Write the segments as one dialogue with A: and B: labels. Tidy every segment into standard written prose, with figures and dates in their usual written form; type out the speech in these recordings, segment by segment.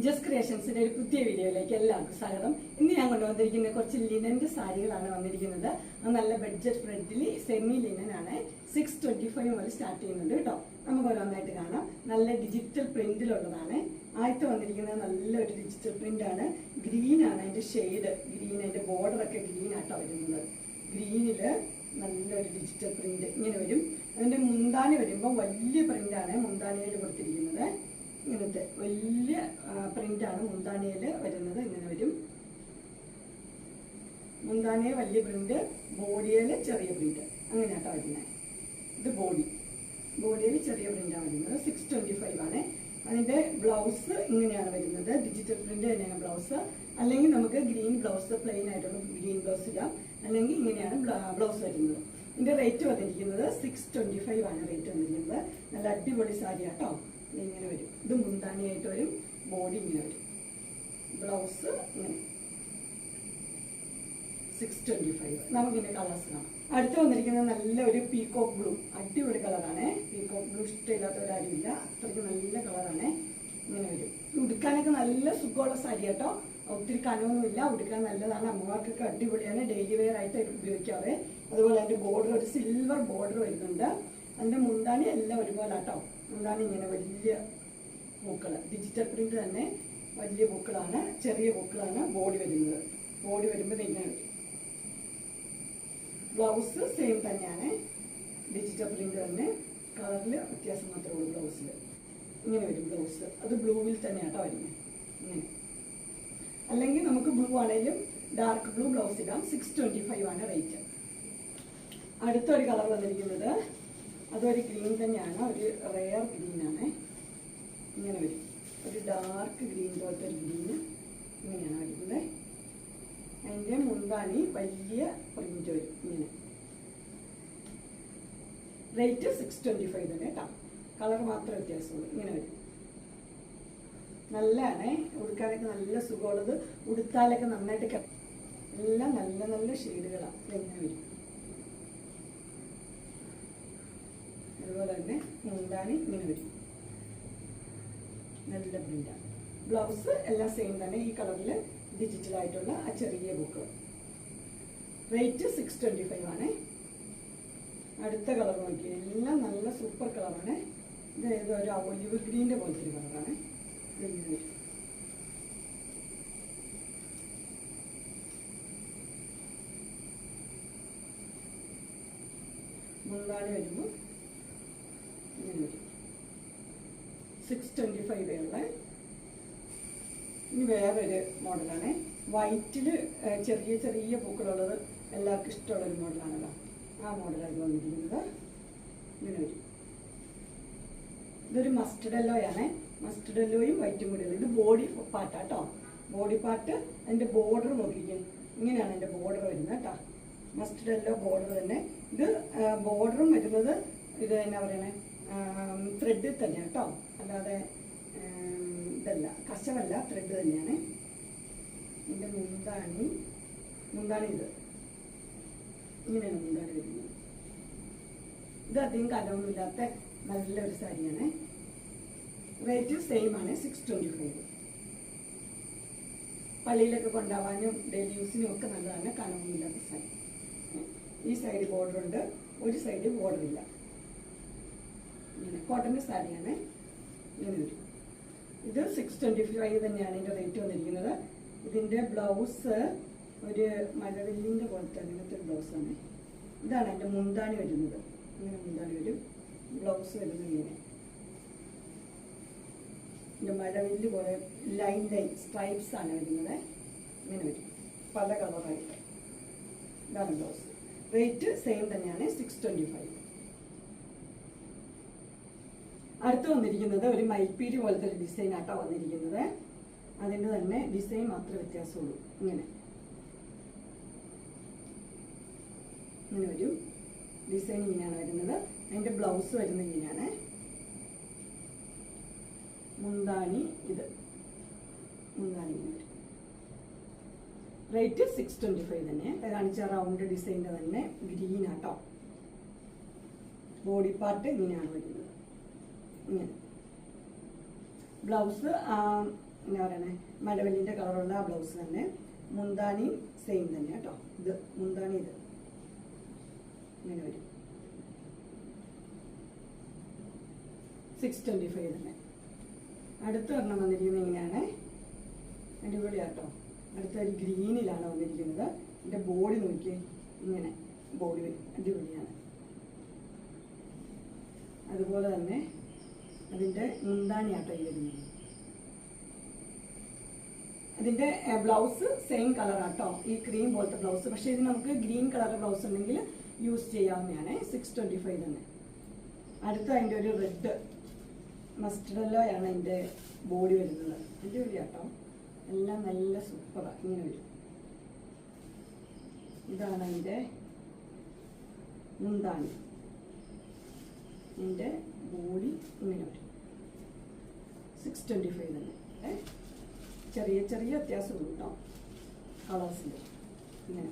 A: Just ക്രിയേഷൻസിന്റെ ഒരു പുതിയ വീഡിയോയിലേക്ക് എല്ലാവർക്കും സ്വാഗതം. ഇന്ന് ഞാൻ കൊണ്ടുവന്നിരിക്കുന്ന കുറച്ച് ലിനന്റെ സാരികളാണ് വന്നിരിക്കുന്നത്. നല്ല ബഡ്ജറ്റ് ഫ്രണ്ടിൽ സെമി ലിനൻ ആണ്. 625 മുതൽ സ്റ്റാർട്ട് ചെയ്യുന്നുണ്ട് കേട്ടോ. നമുക്ക് ഓരോന്നായിട്ട് കാണാം. നല്ല ഡിജിറ്റൽ പ്രിന്റിലുള്ളതാണ്. ആദ്യത്തെ വന്നിരിക്കുന്നത് നല്ലൊരു ഡിജിറ്റൽ പ്രിന്റ് ആണ്. ഗ്രീൻ ആണ് അതിന്റെ ഷെയ്ഡ്. ഗ്രീൻ അതിന്റെ ബോർഡർ ഒക്കെ ഗ്രീൻ ആട്ടോ വരുന്നത്. ഗ്രീനില് നല്ലൊരു ഡിജിറ്റൽ പ്രിന്റ് ഇങ്ങനെ വരും. അതിന്റെ മുന്താണി വരുമ്പോൾ വലിയ പ്രിന്റാണ് മുന്താണിയിൽ കൊടുത്തിരിക്കുന്നത്. ഇങ്ങനത്തെ വലിയ പ്രിന്റാണ് മുന്താണിയിൽ വരുന്നത്. ഇങ്ങനെ വരും. മുന്താണിയെ വലിയ പ്രിന്റ്, ബോഡിയിൽ ചെറിയ പ്രിന്റ്, അങ്ങനെയാട്ടോ വരുന്നത്. ഇത് ബോഡിയിൽ ചെറിയ പ്രിന്റാണ് വരുന്നത്. 625 ആണ്. അതിന്റെ ബ്ലൗസ് ഇങ്ങനെയാണ് വരുന്നത്. ഡിജിറ്റൽ പ്രിന്റ് തന്നെയാണ് ബ്ലൗസ്. അല്ലെങ്കിൽ നമുക്ക് ഗ്രീൻ ബ്ലൗസ്, പ്ലെയിൻ ആയിട്ടുള്ള ഗ്രീൻ ബ്ലൗസ് ഇടാം. അല്ലെങ്കിൽ ഇങ്ങനെയാണ് ബ്ലൗസ് വരുന്നത്. ഇതിന്റെ റേറ്റ് വന്നിരിക്കുന്നത് 625 ആണ് റേറ്റ് വന്നിരിക്കുന്നത്. നല്ല അടിപൊളി സാരി ആട്ടോ. ഇങ്ങനെ വരും. ഇത് മുന്താണിയായിട്ട് വരും. ബോഡി ഇങ്ങനെ വരും. ബ്ലൗസ് ഇങ്ങനെ 625. നമുക്കിങ്ങനെ കളേഴ്സ് കാണാം. അടുത്ത് വന്നിരിക്കുന്നത് നല്ല ഒരു പീകോക്ക് ബ്ലൂ. അടിപൊളി കളറാണ്. പീകോക്ക് ബ്ലൂ ഇഷ്ടമില്ലാത്തവരാരുമില്ല. അത്രയ്ക്ക് നല്ല കളറാണ്. ഇങ്ങനെ വരും. ഉടുക്കാനൊക്കെ നല്ല സുഖമുള്ള സാരി കേട്ടോ. ഒത്തിരി കനമൊന്നുമില്ല. ഉടുക്കാൻ നല്ലതാണ്. അമ്മമാർക്കൊക്കെ അടിപൊളിയാണ്. ഡെയിലി വെയർ ആയിട്ട് ഉപയോഗിക്കാറ്. അതുപോലെ അതിന്റെ ബോർഡർ ഒരു സിൽവർ ബോർഡർ വരുന്നുണ്ട്. അതിന്റെ മുന്താണി എല്ലാം ഒരുപോലെ കേട്ടോ. മുന്താണി ഇങ്ങനെ വലിയ പൂക്കള്, ഡിജിറ്റൽ പ്രിന്റ് തന്നെ വലിയ പൂക്കളാണ്. ചെറിയ പൂക്കളാണ് ബോഡി വരുന്നത്. ബോഡി വരുമ്പോൾ ഇങ്ങനെ വരും. ബ്ലൗസ് സെയിം തന്നെയാണ്. ഡിജിറ്റൽ പ്രിന്റ് തന്നെ. കളറിൽ വ്യത്യാസം മാത്രമേ ഉള്ളൂ. ബ്ലൗസിൽ ഇങ്ങനെ വരും. ബ്ലൗസ് അത് ബ്ലൂവിൽ തന്നെയാട്ടോ വരുന്നത്. ഇങ്ങനെ. അല്ലെങ്കിൽ നമുക്ക് ബ്ലൂ ആണെങ്കിലും ഡാർക്ക് ബ്ലൂ ബ്ലൗസ് ഇടാം. 625 ആണ് റേറ്റ്. അടുത്തൊരു കളർ വന്നിരിക്കുന്നത് അതൊരു ഗ്രീൻ തന്നെയാണ്. ഒരു റെയർ ഗ്രീനാണ്. ഇങ്ങനെ വരും. ഒരു ഡാർക്ക് ഗ്രീൻ പോലത്തെ ഒരു ഗ്രീന് ഇങ്ങനെയാണ് വരുന്നത്. അതിൻ്റെ മുന്താണി വലിയ പ്രിന്റ് വരും. ഇങ്ങനെ. റേറ്റ് 625 തന്നെ കേട്ടോ. കളർ മാത്രമേ വ്യത്യാസമുള്ളൂ. ഇങ്ങനെ വരും. നല്ലതാണ്. ഉടുക്കാനൊക്കെ നല്ല സുഖമുള്ളത്. ഉടുത്താലൊക്കെ നന്നായിട്ട് എല്ലാം നല്ല നല്ല ഷെയ്ഡുകളാണ്. ഇങ്ങനെ വരും. അതുപോലെ തന്നെ മുന്താണി ഇങ്ങനെ വരും. നല്ല പ്രിന്റാണ്. ബ്ലൗസ് എല്ലാം സെയിം തന്നെ. ഈ കളറിൽ ഡിജിറ്റലായിട്ടുള്ള ആ ചെറിയ ബുക്ക്. റേറ്റ് 625 ആണ്. അടുത്ത കളർ നോക്കി. എല്ലാം നല്ല സൂപ്പർ കളറാണ്. ഇത് ഏതൊരു ഒലിവ് ഗ്രീൻ്റെ പോലത്തെ ഒരു കളറാണ്. ഇതിങ്ങനെ വരും. മുന്താണി വരുമ്പോൾ ഇങ്ങനെ വരും. 625 ഉള്ള. ഇനി വേറൊരു മോഡലാണ്. വൈറ്റിൽ ചെറിയ ചെറിയ പൂക്കളുള്ളത് എല്ലാവർക്കും ഇഷ്ടമുള്ളൊരു മോഡലാണല്ലോ. ആ മോഡലാണ് വന്നിരിക്കുന്നത്. ഇങ്ങനെ വരും. ഇതൊരു മസ്റ്റർഡ് യെല്ലോയാണ്. മസ്റ്റർഡ് യെല്ലോയും വൈറ്റും കൂടി. ഇത് ബോഡി പാർട്ടാട്ടോ. Body part. അതിൻ്റെ ബോർഡർ നോക്കിക്കും. ഇങ്ങനെയാണ് അതിൻ്റെ ബോർഡർ വരുന്നത് കേട്ടോ. മസ്റ്റർഡ് യെല്ലോ ബോർഡർ തന്നെ. ഇത് ബോർഡറും വരുന്നത് ഇത് എന്നാ പറയണേ, ത്രെഡ് തന്നെയാണ് കേട്ടോ. അല്ലാതെ ഇതല്ല, കശമല്ല, ത്രെഡ് തന്നെയാണ്. ഇതിൻ്റെ മുന്താണി ഇത് ഇങ്ങനെയാണ് മുന്താണി വരുന്നത്. ഇത് അധികം കനമൊന്നുമില്ലാത്ത നല്ലൊരു സാരിയാണ്. റേറ്റ് സെയിം ആണ്. 625. പള്ളിയിലൊക്കെ കൊണ്ടുപോകാനും ഡെയിലി യൂസിനും ഒക്കെ നല്ലതാണ്. കനമൊന്നുമില്ലാത്ത സാരി. ഈ സൈഡ് ബോർഡർ ഉണ്ട്, ഒരു സൈഡ് ബോർഡർ ഇല്ല. ഇങ്ങനെ കോട്ടൻ്റെ സാരിയാണ്. ഇങ്ങനെ വരും. ഇത് 625 തന്നെയാണ് ഇതിൻ്റെ റേറ്റ് വന്നിരിക്കുന്നത്. ഇതിൻ്റെ ബ്ലൗസ് ഒരു മഴവില്ലിൻ്റെ പോലത്തെ അങ്ങനത്തെ ഒരു ബ്ലൗസാണ്. ഇതാണ് എൻ്റെ മുന്താണി വരുന്നത്. ഇങ്ങനെ മുന്താണി വരും. ബ്ലൗസ് വരുന്നത് ഇങ്ങനെ. ഇതിൻ്റെ മഴവില്ല് പോലെ ലൈൻ സ്ട്രൈപ്സ് ആണ് വരുന്നത്. ഇങ്ങനെ വരും. പല കളറായിട്ട്. ഇതാണ് ബ്ലൗസ്. റേറ്റ് സെയിം തന്നെയാണ്. 625. അടുത്ത് വന്നിരിക്കുന്നത് ഒരു മയിൽപ്പീലി പോലത്തെ ഒരു ഡിസൈൻ ആട്ടോ വന്നിരിക്കുന്നത്. അതിൻ്റെ തന്നെ ഡിസൈൻ മാത്രമേ വ്യത്യാസമുള്ളൂ. ഇങ്ങനെ വരും. ഡിസൈൻ ഇങ്ങനെയാണ് വരുന്നത്. അതിൻ്റെ ബ്ലൗസ് വരുന്നത് ഇങ്ങനെയാണ്. മുന്താണി ഇത്. മുന്താണി ഇങ്ങനെ വരും. റേറ്റ് 625 തന്നെ. കാണിച്ച റൗണ്ട് ഡിസൈൻ്റെ തന്നെ ഗ്രീൻ ആട്ടോ. ബോഡി പാർട്ട് ഇങ്ങനെയാണ് വരുന്നത്. ഇങ്ങനെ. ബ്ലൗസ് എന്നാ പറയണേ മഴവില്ലിൻ്റെ കളറുള്ള ആ ബ്ലൗസ് തന്നെ. മുന്താണിയും സെയിം തന്നെ കേട്ടോ. ഇത് മുന്താണി ഇത് ഇങ്ങനെ വരും. 625 തന്നെ. അടുത്ത ഒരെണ്ണം വന്നിരിക്കുന്നത് ഇങ്ങനെയാണ്. അടിപൊളിയാട്ടോ. അടുത്ത ഒരു ഗ്രീനിലാണ് വന്നിരിക്കുന്നത്. എൻ്റെ ബോഡി നോക്കി ഇങ്ങനെ ബോഡി വരും. അടിപൊളിയാണ്. അതുപോലെ തന്നെ അതിൻ്റെ മുന്താണിയാട്ടോ ഈ വരുന്നത്. അതിൻ്റെ ബ്ലൗസ് സെയിം കളറാട്ടോ. ഈ ക്രീം പോലത്തെ ബ്ലൗസ്. പക്ഷേ ഇത് നമുക്ക് ഗ്രീൻ കളർ ബ്ലൗസ് ഉണ്ടെങ്കിൽ യൂസ് ചെയ്യാവുന്നതാണ്. 625 തന്നെ. അടുത്ത അതിൻ്റെ ഒരു റെഡ് മസ്റ്റർഡല്ലോയാണ് അതിൻ്റെ ബോഡി വരുന്നത്. അടിപൊളിയാട്ടോ. എല്ലാം നല്ല സൂപ്പറാണ്. ഇങ്ങനെ വരും. ഇതാണ് അതിൻ്റെ മുന്താണി. ഇതിൻ്റെ ബോഡി ഇങ്ങനെ വരും. 625 തന്നെ. ചെറിയ ചെറിയ വ്യത്യാസമുള്ളൂ കേട്ടോ കളേഴ്സിൽ. ഇങ്ങനെ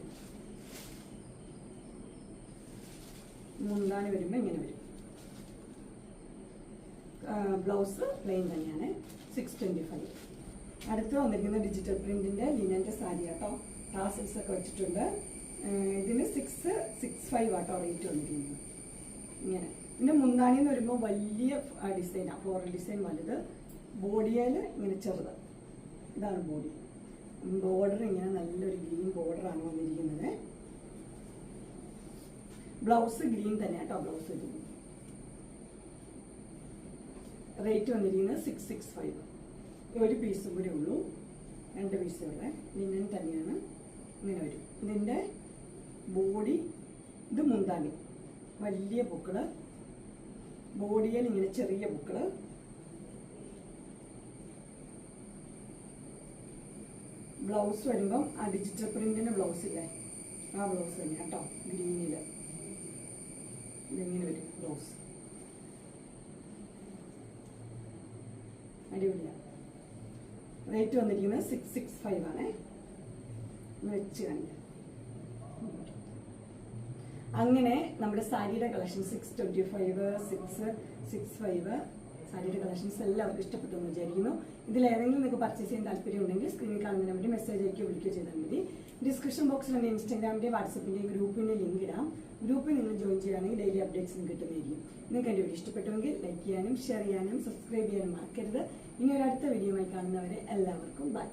A: മുന്താണി വരുമ്പോൾ ഇങ്ങനെ വരും. ബ്ലൗസ് പ്ലെയിൻ തന്നെയാണ്. 625. അടുത്ത് വന്നിരിക്കുന്ന ഡിജിറ്റൽ പ്രിന്റിൻ്റെ ലിനൻ്റെ സാരി കേട്ടോ. ടാസൽസ് ഒക്കെ വെച്ചിട്ടുണ്ട്. ഇതിന് 665 ആട്ടോ റേറ്റ് വന്നിരിക്കുന്നത്. ഇങ്ങനെ പിന്നെ മുന്താണി എന്ന് വരുമ്പോൾ വലിയ ഡിസൈനാണ്. ഫ്ലോറൽ ഡിസൈൻ വലുത്. ബോഡിയിൽ ഇങ്ങനെ ചെറുത്. ഇതാണ് ബോഡി. ബോർഡർ ഇങ്ങനെ നല്ലൊരു ഗ്രീൻ ബോർഡറാണ് വന്നിരിക്കുന്നത്. ബ്ലൗസ് ഗ്രീൻ തന്നെ കേട്ടോ. ബ്ലൗസ് വരുന്നത് റേറ്റ് വന്നിരിക്കുന്നത് 665. ഒരു പീസും കൂടി ഉള്ളൂ. 2 പീസുകളെ ലിനൻ തന്നെയാണ്. ഇങ്ങനെ വരും. ഇതിൻ്റെ ബോഡി ഇത് മുന്താണി വലിയ പൂക്കള്. ബോഡിയിൽ ഇങ്ങനെ ചെറിയ പൂക്കള്. ബ്ലൗസ് വരുമ്പം ആ ഡിജിറ്റൽ പ്രിന്റിൻ്റെ ബ്ലൗസ് ഇല്ലേ ആ ബ്ലൗസ് തന്നെ കേട്ടോ. ഗ്രീനിൽ ഇതിങ്ങനെ വരും ബ്ലൗസ്. അടിപൊളിയാണ്. റേറ്റ് വന്നിരിക്കുന്നത് 665 ആണ്. വെച്ച് കാണിക്കാം. അങ്ങനെ നമ്മുടെ സാരിയുടെ കളക്ഷൻ 625, 665 സാരിയുടെ കളക്ഷൻസ് എല്ലാവർക്കും ഇഷ്ടപ്പെട്ടു എന്ന് വിചാരിക്കുന്നു. ഇതിലേതെങ്കിലും നിങ്ങൾക്ക് പർച്ചേസ് ചെയ്യാൻ താല്പര്യം ഉണ്ടെങ്കിൽ സ്ക്രീനിൽ കാണുന്ന നമ്പറിൽ മെസ്സേജ് അയക്കുകയോ വിളിക്കുകയോ ചെയ്താൽ മതി. ഡിസ്ക്രിപ്ഷൻ ബോക്സിൽ എൻ്റെ ഇൻസ്റ്റാഗ്രാമിൻ്റെ വാട്സപ്പിൻ്റെയും ഗ്രൂപ്പിൻ്റെ ലിങ്ക് ഇടാം. ഗ്രൂപ്പിൽ നിങ്ങൾ ജോയിൻ ചെയ്യുകയാണെങ്കിൽ ഡെയിലി അപ്ഡേറ്റ്സ് കിട്ടുന്നതായിരിക്കും. നിങ്ങൾക്ക് എൻ്റെ വീഡിയോ ഇഷ്ടപ്പെട്ടുവെങ്കിൽ ലൈക്ക് ചെയ്യാനും ഷെയർ ചെയ്യാനും സബ്സ്ക്രൈബ് ചെയ്യാനും മറക്കരുത്. ഇനി ഒരു അടുത്ത വീഡിയോയുമായി കാണുന്നവരെ എല്ലാവർക്കും ബൈ.